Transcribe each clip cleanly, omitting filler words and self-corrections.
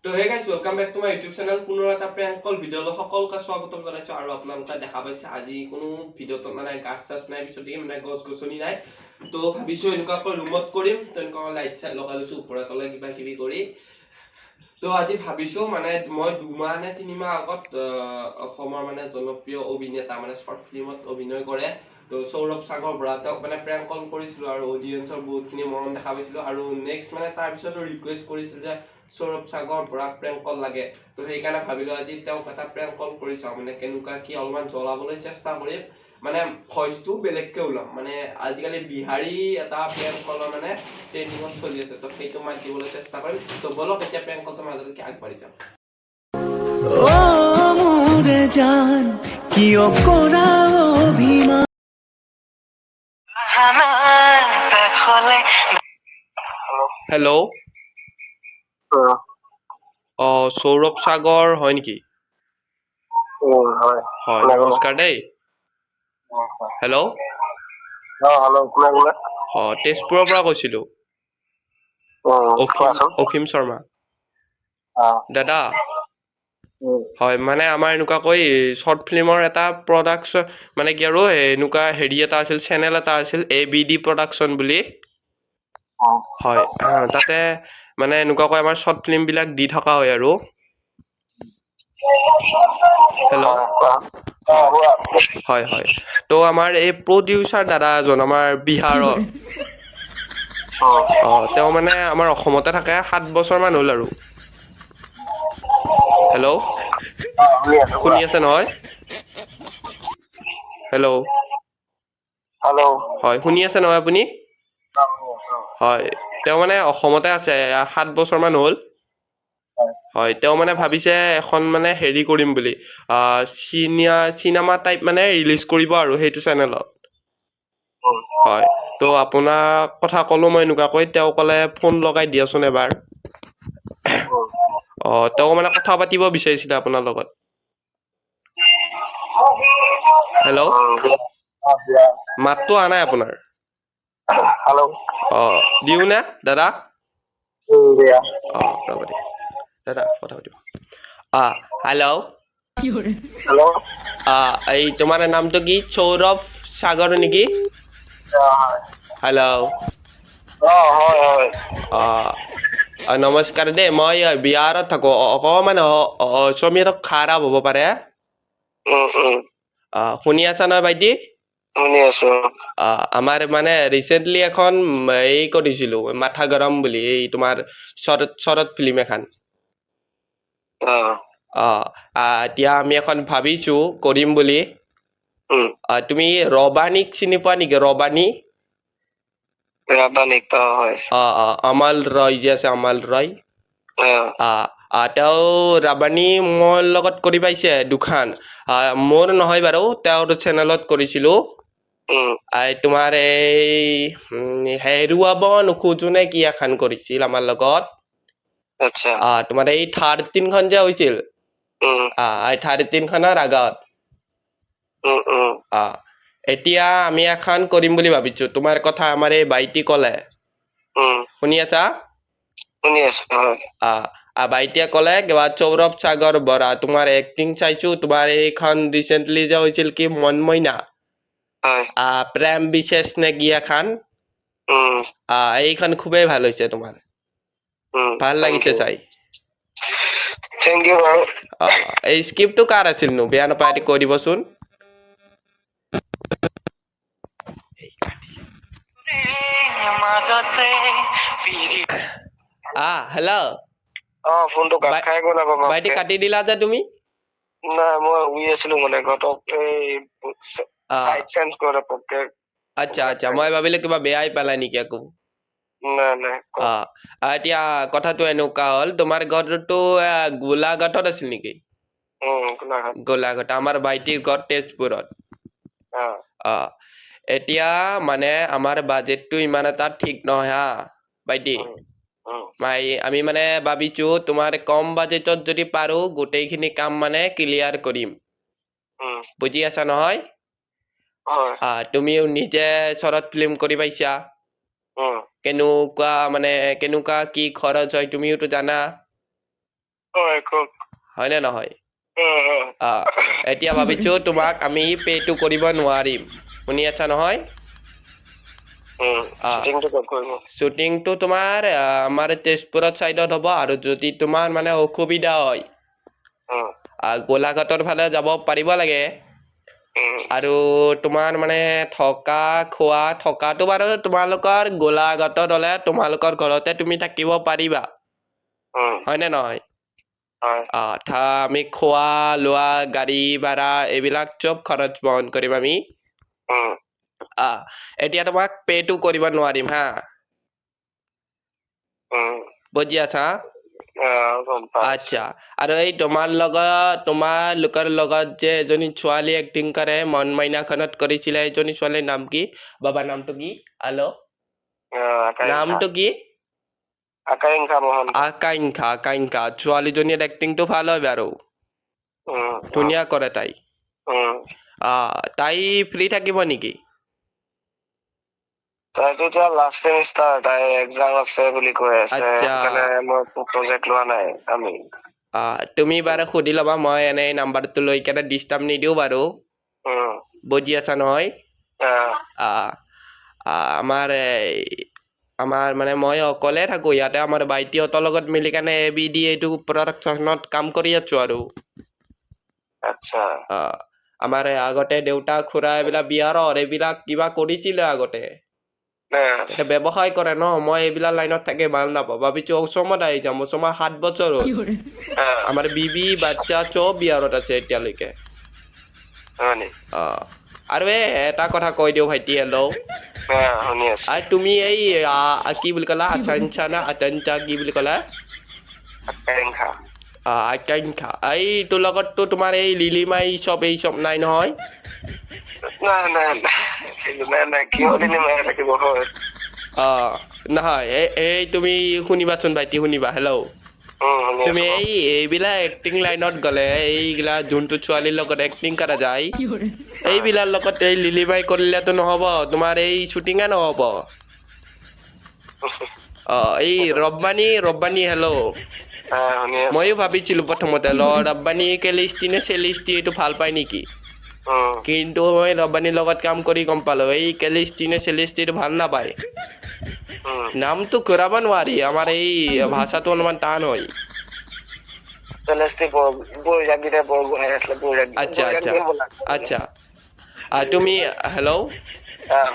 তো hey guys welcome back to my YouTube channel পুনৰ এটা প্ৰেংক কল ভিডিঅ'লৈ সকলোকে স্বাগতম জনাইছো আৰু আপোনালোকে দেখা পাইছে আজি কোনো ভিডিঅ'ত মানে গাছ চাছ নাই পিছতে মানে গছ গছনি নাই তো ভাবিছো এনেকুৱাকৈ ৰুমত কৰিম তেনেকুৱা লাইট চাইট লগাই লৈছো ওপৰে তলে কিবা কিবি কৰি তো আজি ভাবিছো মানে মই 2 মাহ নে 3 মাহ আগত অসমৰ মানে জনপ্ৰিয় অভিনেতা মানে শৰ্ট ফিল্মত অভিনয় কৰে তো সৌৰভ সাগৰ বৰা তেওঁক মানে প্ৰেংক কল কৰিছিলো আৰু অডিয়েন্সৰ বহুতখিনি মৰম দেখা পাইছিলো আৰু নেক্সট মানে তাৰ পিছতো ৰিকুৱেষ্ট কৰিছিল যে সৌৰভ সাগৰ বৰাক প্ৰেংক কল লাগে তো সেইকাৰণে ভাবিলো আজি তেওঁক এটা প্ৰেংক কল কৰি চাওঁ মানে কেনেকুৱা কি অলপমান জ্বলাবলৈ চেষ্টা কৰিম মানে ভইচটো বেলেগকে ওলাম মানে আজিকালি বিহাৰী এটা প্ৰেংক কলৰ মানে ট্ৰেন্ডিঙত চলি আছে তো সেইটো মই দিবলৈ চেষ্টা কৰিম তো বলক এতিয়া প্ৰেংক কলটো মাজলৈকে আগবাঢ়ি যাওঁ ও মোৰে জান কিয় কৰা অভিমান হেল্ল' সৌৰভ সাগৰ হয় নেকি হয় নমস্কাৰ দেই হেল্ল' তেজপুৰৰ পৰা কৈছিলো অসীম শৰ্মা দাদা হয় মানে আমাৰ এনেকুৱাকৈ শৰ্ট ফিল্মৰ এটা প্ৰডাকশ্যন মানে কি আৰু এনেকুৱা হেৰি এটা আছিল চেনেল এটা আছিল ABD প্ৰডাকশ্যন বুলি হয় তাতে মানে এনেকুৱাকৈ আমাৰ শৰ্ট ফিল্ম বিলাক দি থকা হয় আৰু হেল্ল' হয় হয় তো আমাৰ এই প্ৰডিউচাৰ দাদা এজন আমাৰ বিহাৰৰ তেওঁ মানে আমাৰ অসমতে থাকে 7 বছৰ মান হ'ল আৰু হেল্ল' শুনি আছে নহয় হেল্ল' হয় শুনি আছে নহয় আপুনি হয় তেওঁ মানে অসমতে আছে 7 বছৰ মান হ'ল হয় তেওঁ মানে ভাবিছে এখন মানে হেৰি কৰিম বুলি চিনেমা টাইপ মানে ৰিলিজ কৰিব আৰু সেইটো চেনেলত হয় তো আপোনাক কথা ক'লো মই এনেকুৱাকৈ তেওঁ ক'লে ফোন লগাই দিয়াচোন এবাৰ তেওঁ মানে কথা পাতিব বিচাৰিছিলে আপোনাৰ লগত হেল্ল' মাতটো অহা নাই আপোনাৰ দিও না দাদা ৰ'ব দেই দাদা কথা পাতিব হেল্ল' এই তোমাৰ নামটো কি সৌৰভ সাগৰ নেকি হেল্ল' নমস্কাৰ দেই মই বিহাৰত থাকো অকমান অসমীয়াটো খাৰাপ হ'ব পাৰে শুনি আছা নহয় ভাইটি আমাৰ মানে ৰিচেন্টলি এখন এই কৰিছিলো মাথা গৰম বুলি এই তোমাৰ শৰৎ ফিল্ম এখন এতিয়া আমি এখন ভাবিছো কৰিম বুলি তুমি ৰবানীক চিনি পোৱা নেকি ৰবানী অমল ৰয় যে আছে অমল ৰয় তেওঁ ৰাবানী মোৰ লগত কৰি পাইছে দুখন মোৰ নহয় বাৰু তেওঁৰ চেনেলত কৰিছিলো তোমাৰ এই হেৰুৱাব নোখোজো নে কি এখন কৰিছিল আমাৰ লগত তোমাৰ এই 13 খন যে হৈছিল 13 খনৰ আগত এতিয়া আমি এখন কৰিম বুলি ভাবিছো তোমাৰ কথা আমাৰ এই বাইটি কলে শুনি আছা বাইটিয়ে ক'লে কিবা সৌৰভ সাগৰ বৰা তোমাৰ এক্টিং চাইছো তোমাৰ এইখন ৰিচেন্টলি যে হৈছিল কি মন মইনা প্ৰেম বিশেষ নে কি এখন এইখন খুবেই ভাল হৈছে তোমাৰ ভাল লাগিছে চাই এই স্ক্ৰিপ্টটো কাৰ আছিল নো বেয়া নাপায় কৈ দিবচোন হেল্ল' ফোনটো কাট খাই গ'ল আকৌ বাইটি কাটি দিলা যে তুমি নাই মই শুই আছিলো মানে ঘটক এই সাইড চেঞ্জ কৰে পকে আচ্ছা আচ্ছা মই ভাবিলো কিবা বেয়াই পালা নেকি আকৌ নাই এতিয়া কথাটো এনেকুৱা হ'ল তোমাৰ ঘৰটো গোলাঘাটত আছিল নেকি গোলাঘাট আমাৰ ভাইটিৰ ঘৰ তেজপুৰত এতিয়া মানে আমাৰ বাজেটটো ইমান এটা ঠিক নহয় হা ভাইটি আমি মানে ভাবিছো তোমাৰ কম বাজেটত যদি পাৰো গোটেইখিনি কাম মানে ক্লিয়াৰ কৰিম বুজি আছা নহয় তুমিও নিজে শৰৎ ফিল্ম কৰি পাইছা কেনেকুৱা কি খৰচ হয় তুমিওতো জানা হয় কওক হয়নে নহয় উম, এতিয়া ভাবিছো তোমাক আমি পে'টো কৰিব নোৱাৰিম শুনি আছা নহয় শ্বুটিংটো ক'ত কৰিব শ্বুটিংটো তোমাৰ আমাৰ তেজপুৰত চাইডত হ'ব আৰু যদি তোমাৰ মানে অসুবিধা হয় উম, গোলাঘাটৰ ফালে যাব পাৰিব লাগে উম, আৰু তোমাৰ মানে থকাটো বাৰু তোমালোকৰ গোলাঘাটত হলে তোমালোকৰ ঘৰতে তুমি থাকিব পাৰিবা উম, হয়নে নহয় হয় আমি খোৱা লোৱা গাড়ী ভাড়া এইবিলাক চব খৰচ বহন কৰিম আমি উম, এতিয়া তোমাক পে'টো কৰিব নোৱাৰিম হা উম, বুজি আছা গম পাইছো আচ্ছা আৰু এই তোমালোকৰ লগত যে এজনী ছোৱালী এক্টিং কৰে মন মাইনাখনত কৰিছিলে এজনী ছোৱালীৰ নাম কি বাবা নামটো কি হেল্ল' নামটো কি আকাংক্ষা ছোৱালীজনীৰ এক্টিংটো ভাল হয় বাৰু ধুনীয়া কৰে তাই তাই ফ্ৰী থাকিব নেকি তাইতো এতিয়া লাষ্ট ছেমিষ্টাৰ তাই এক্সাম আছে বুলি কৈ আছে আচ্ছা সেইকাৰণে মই প্ৰজেক্ট লোৱা নাই আমি তুমি বাৰু সুধি ল'বা মই এনেই নাম্বাৰটো লৈ কেনে ডিষ্টাৰ্ব নিদিওঁ বাৰু উম, বুজি আছা নহয় আহ, আমাৰ আমাৰ মানে মই অকলে থাকো ইয়াতে আমাৰ ভাইটিহঁতৰ লগত মিলি কেনে ABD এইটো প্ৰডাকশ্যনত কাম কৰি আছো আৰু আচ্ছা আমাৰ আগতে দেউতা খুৰা এইবিলাক বিহাৰৰ এইবিলাক কিবা কৰিছিলে আগতে এতিয়া ব্যৱসায় কৰে ন মই এইবিলাক লাইনত থাকি ভাল নাপাওঁ ভাবিছো অসমত আহি যাম অসমত 7 বছৰ হ'ল আমাৰ বিবি বাচ্চা চব বিহাৰত আছে এতিয়ালৈকে আৰু এটা কথা কৈ দিওঁ ভাইটি হেল্ল' শুনি আছো তুমি এই কি বুলি ক'লা আচাঞ্চা না আটাঞ্চা কি বুলি ক'লা আকাংক্ষা তোৰ লগততো তোমাৰ এই লিলিমাই এই চব নাই নহয় নাই কিয় দিলি মায়ে থাকিব হয় নহয় এই তুমি শুনিবাচোন ভাইটি শুনিবা হেল্ল' শুনি তুমি আছো এইবিলাক এক্টিং লাইনত গ'লে এইগিলা যোনটো ছোৱালীৰ লগত এক্টিং কৰা যায় এইবিলাক লগত এই লিলিমাই কৰিলেতো নহ'ব তোমাৰ এই শ্বুটিঙে নহ'ব এই ৰব্বানী হেল্ল' শুনি আছো ময়ো ভাবিছিলো প্ৰথমতে ৰব্বানী কেলিষ্টি নে চেলিষ্টি এইটো ভাল পায় নেকি কিন্তু মই ৰব্বানীৰ লগত কাম কৰি গম পালো এই কেলিষ্টি নে চেলিষ্টিটো ভাল নাপায় নামটো ঘূৰাব নোৱাৰি আমাৰ এই ভাষাটো অলপমান টান হয় আচ্ছা আচ্ছা আচ্ছা তুমি হেল্ল'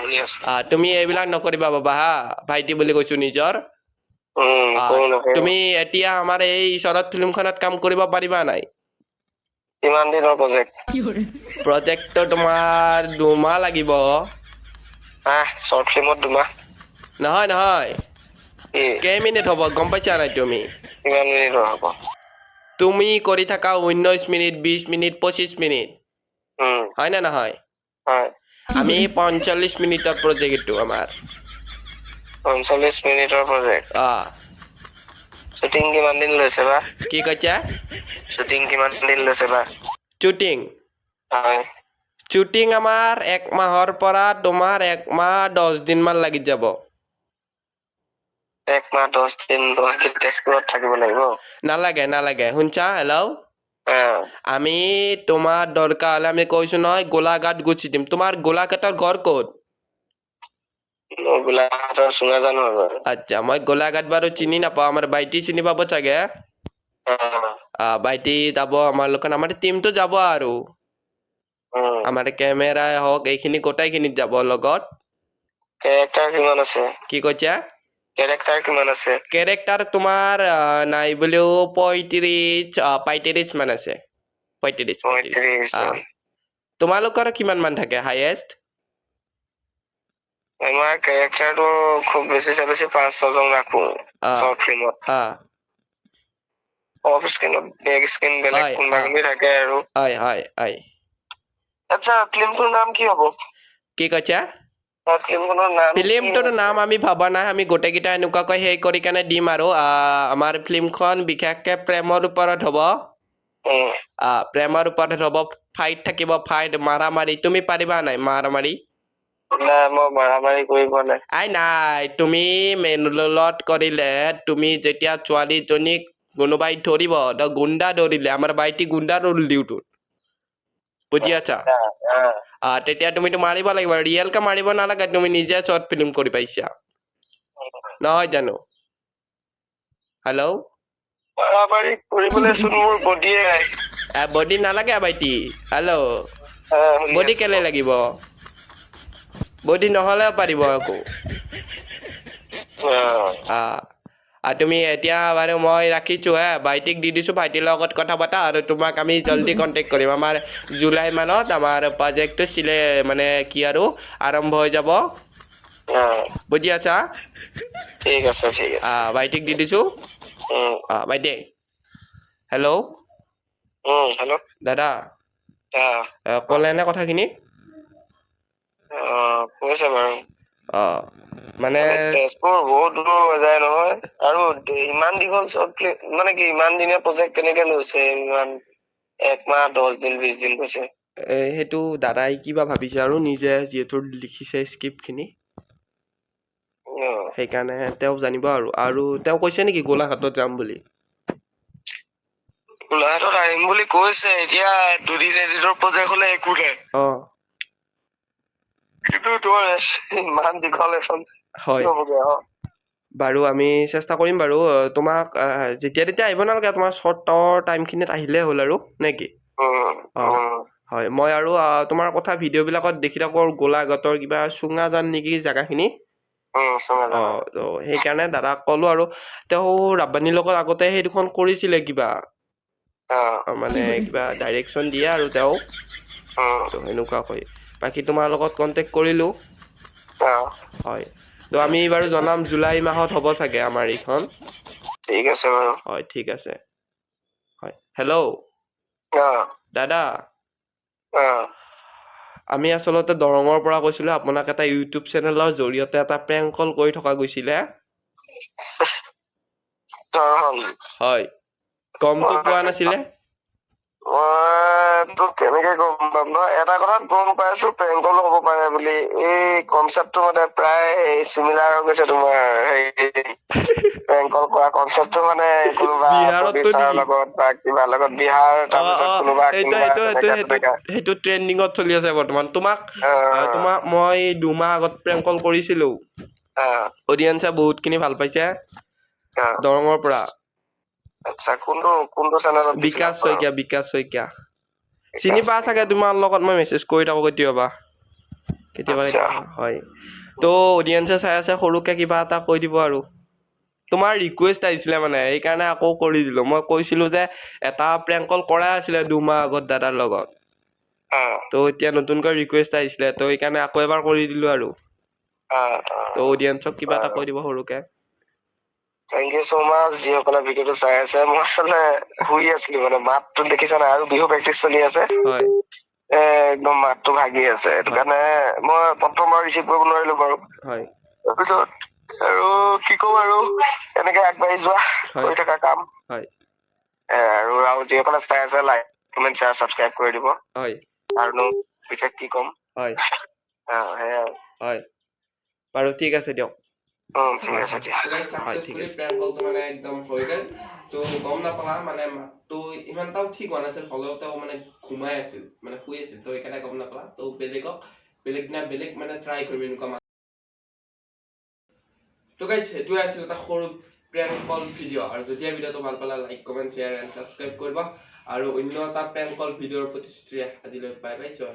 শুনি আছো তুমি এইবিলাক নকৰিবা বাবা হা ভাইটি বুলি কৈছো নিজৰ তুমি এতিয়া আমাৰ এই শৰৎ ফিল্মখনত কাম কৰিব পাৰিবা নাই কিমান দিনৰ প্ৰজেক্ট প্ৰজেক্টটো তোমাৰ 2 মাহ লাগিব শৰ্ট ফিল্মত 2 মাহ নহয় কেইমিনিট হ'ব গম পাইছা নাই তুমি কিমান মিনিটৰ হ'ব তুমি কৰি থাকা 19 মিনিট 20 মিনিট 25 মিনিট হয় না নহয় হয় আমি 45 মিনিটৰ প্ৰজেক্ট এইটো আমাৰ 45 মিনিটৰ প্ৰজেক্ট শ্বুটিং কিমান দিন লৈছে বা কি কৈছা শ্বুটিং কিমান দিন লৈছে বা শ্বুটিং হয় শ্বুটিং আমাৰ 1 মাহৰ পৰা তোমাৰ 1 মাহ 10 দিন মান লাগি যাব 1 মাহ 10 দিন গুৱাহাটীত তেজপুৰত থাকিব লাগিব নালাগে শুনছা হেল্ল' আমি তোমাৰ দৰকাৰ হলে আমি কৈছো নহয় গোলাঘাট গুচি দিম তোমাৰ গোলাঘাটৰ ঘৰ ক'ত গোলাঘাটৰ চুঙাজান হয় বাৰু আচ্ছা মই গোলাঘাট বাৰু চিনি নাপাওঁ আমাৰ ভাইটি চিনি পাব চাগে ভাইটি যাব আমাৰ টিমটো যাব আৰু আমাৰ কেমেৰাই হওক এইখিনি গোটাইখিনিত যাব লগত কেৰেক্টাৰ কিমান আছে কি কৈছা কেৰেক্টাৰ কিমান আছে কেৰেক্টাৰ তোমাৰ নাই বুলিও 35 মান আছে 35 তোমালোকৰ কিমান মান থাকে হাইয়েষ্ট আমাৰ কেৰেক্টাৰটো খুব বেছি 5-6 জন ৰাখো শৰ্ট ফিল্মত অফ স্ক্ৰীনত বেক স্ক্ৰীন বেলেগ কোনোবা থাকে আৰু হয় আচ্ছা ফিল্মটোৰ নাম কি হ'ব কি কৈছা ফিল্মটোৰ নাম আমি ভাবা নাই আমি গোটেইকেইটা এনেকুৱাকৈ সেই কৰি কেনে দিম আৰু আমাৰ ফিল্মখন বিশেষকে প্ৰেমৰ ওপৰত হ'ব প্ৰেমৰ ওপৰত হ'ব ফাইট থাকিব ফাইট মাৰামাৰি তুমি পাৰিবা নাই মাৰামাৰি নাই মই মাৰামাৰি কৰি পোৱা নাই নাই তুমি মেন ৰোলত কৰিলে তুমি যেতিয়া ছোৱালীজনীক কোনোবাই ধৰিব তো গুণ্ডা ধৰিলে আমাৰ বাইটি গুণ্ডা ধৰিলি তোৰ বুজি আছা তেতিয়া তুমিতো মাৰিব লাগিব ৰিয়েলকে মাৰিব নালাগে তুমি নিজে শ্বৰ্ট ফিল্ম কৰি পাইছা নহয় জানো হেল্ল' পাৰি কৰিবলৈ চোন মোৰ বডিয়ে নাই বডি নালাগে বাইটি হেল্ল' শুনি বডি আছো কেলে লাগিব বডি নহ'লেও পাৰিব আকৌ আৰু তুমি এতিয়া বাৰু মই ৰাখিছো ভাইটিক দি দিছো ভাইটিৰ লগত কথা পাতা আৰু তোমাক আমি জলদি কণ্টেক্ট কৰিম আমাৰ জুলাই মানত আমাৰ প্ৰজেক্টটো মানে কি আৰু আৰম্ভ হৈ যাব বুজি আছা ঠিক আছে ভাইটিক দি দিছো ভাইটি হেল্ল' হেল্ল' দাদা ক'লে নে কথাখিনি কৈছে বাৰু মানে তেজপুৰ বহুত দূৰ হৈ যায় নহয় আৰু ইমান দীঘল মানে কি ইমান দিনীয়া প্ৰজেক্ট কেনেকে লৈছে ইমান 1 মাহ 10 দিন 20 দিন কৈছে সেইটো দাদাই কিবা ভাবিছে আৰু নিজে যিহেতু লিখিছে স্ক্ৰিপ্টখিনি সেইকাৰণে তেওঁ জানিব আৰু তেওঁ কৈছে নেকি গোলাঘাটত যাম বুলি গোলাঘাটত আহিম বুলি কৈছে এতিয়া 2 দিন এদিনৰ প্ৰজেক্ট হলে একো নাই কিন্তু তোমাৰ ইমান দীঘল এখন হয় বাৰু আমি চেষ্টা কৰিম বাৰু তোমাক যেতিয়া তেতিয়া আহিব নালাগে তোমাৰ শ্বৰ্টৰ টাইমখিনিত আহিলেই হ'ল আৰু নে কি হয় মই আৰু তোমাৰ কথা ভিডিঅ'বিলাকত দেখি থাকোঁ আৰু গোলাঘাটৰ কিবা চুঙাজান নেকি জেগাখিনি সেইকাৰণে দাদাক ক'লো আৰু তেওঁ ৰাব্বানীৰ লগত আগতে সেই দুখন কৰিছিলে কিবা মানে কিবা ডাইৰেকশ্যন দিয়ে আৰু তেওঁ তো সেনেকুৱাকৈ বাকী তোমাৰ লগত কণ্টেক্ট কৰিলোঁ হয় তো আমি বাৰু জনাম জুলাই মাহত হ'ব চাগে আমাৰ এইখন ঠিক আছে বাৰু হয় ঠিক আছে হয় হেল্ল' দাদা আমি আচলতে দৰঙৰ পৰা কৈছিলো আপোনাক এটা ইউটিউব চেনেলৰ জৰিয়তে এটা প্ৰেংক কল কৰি থকা গৈছিলে হয় গমটো পোৱা নাছিলে তোক কেনেকে গম পাম ন এটা কথাত গম পাইছো প্ৰেংকল হ'ব পাৰে বুলি এই কনচেপ্টটো মানে প্ৰায় চিমিলাৰ হৈ গৈছে তোমাৰ প্ৰেংকল কৰা কনচেপ্টটো মানে কোনোবা প্ৰডিউচাৰৰ লগত বা কিবা লগত বিহাৰ তাৰপিছত কোনোবা সেইটো ট্ৰেণ্ডিঙত চলি আছে বৰ্তমান তোমাক মই 2 মাহ আগত প্ৰেংক কল কৰিছিলো অডিয়েন্সে বহুতখিনি ভাল পাইছে দৰঙৰ পৰা আচ্ছা কোনটো চেনেলত বিকাশ শইকীয়া চিনি পা চাগে তোমাৰ লগত মই মেছেজ কৰি থাকো কেতিয়াবা হয় তো অডিয়েন্সে চাই আছে সৰুকে কিবা এটা কৈ দিব আৰু তোমাৰ ৰিকুৱেষ্ট আহিছিলে মানে সেইকাৰণে আকৌ কৰি দিলো মই কৈছিলো যে এটা প্ৰেংক কল কৰাই আছিলে 2 মাহ আগত দাদাৰ লগত তো এতিয়া নতুনকৈ ৰিকুৱেষ্ট আহিছিলে তো সেইকাৰণে আকৌ এবাৰ কৰি দিলো আৰু তো অডিয়েন্সক কিবা এটা কৈ দিব সৰুকে থেংক ইউ সো মাচ যিসকলে ভিডিঅ'টো চাই আছে মই আচলতে শুই আছিলো মানে মাতটো দেখিছা নাই আৰু বিহু প্ৰেক্টিচ চলি আছে একদম মাতটো ভাগি আছে সেইটো কাৰণে মই প্ৰথমবাৰ ৰিচিভ কৰিব নোৱাৰিলো বাৰু তাৰপিছত আৰু কি কম আৰু এনেকে আগবাঢ়ি যোৱা কৰি থকা কাম আৰু যিসকলে চাই আছে লাইক কমেণ্ট শ্বেয়াৰ ছাবস্ক্ৰাইব কৰি দিব আৰু বিশেষ কি কম সেয়াই বাৰু ঠিক আছে দিয়ক ঠিক আছে মানে একদম হৈ গ'ল তো গম নাপালা মানে মাতটো ইমানটাও ঠিক হোৱা নাছিল হ'লেও তেওঁ মানে ঘুমাই আছিল মানে শুই আছিল তো সেইকাৰণে গম নাপালা তো বেলেগ মানে ট্ৰাই কৰিম এনেকুৱা তো গাইছ সেইটোৱে আছিল এটা সৰু প্ৰেংক কল ভিডিঅ' আৰু যেতিয়া ভিডিঅ'টো ভাল পালা like comment share and subscribe কৰিবা আৰু অন্য এটা প্ৰেংক কল ভিডিঅ'ৰ প্ৰতিশ্ৰুতিৰে আজিলৈ বাই বাই জয়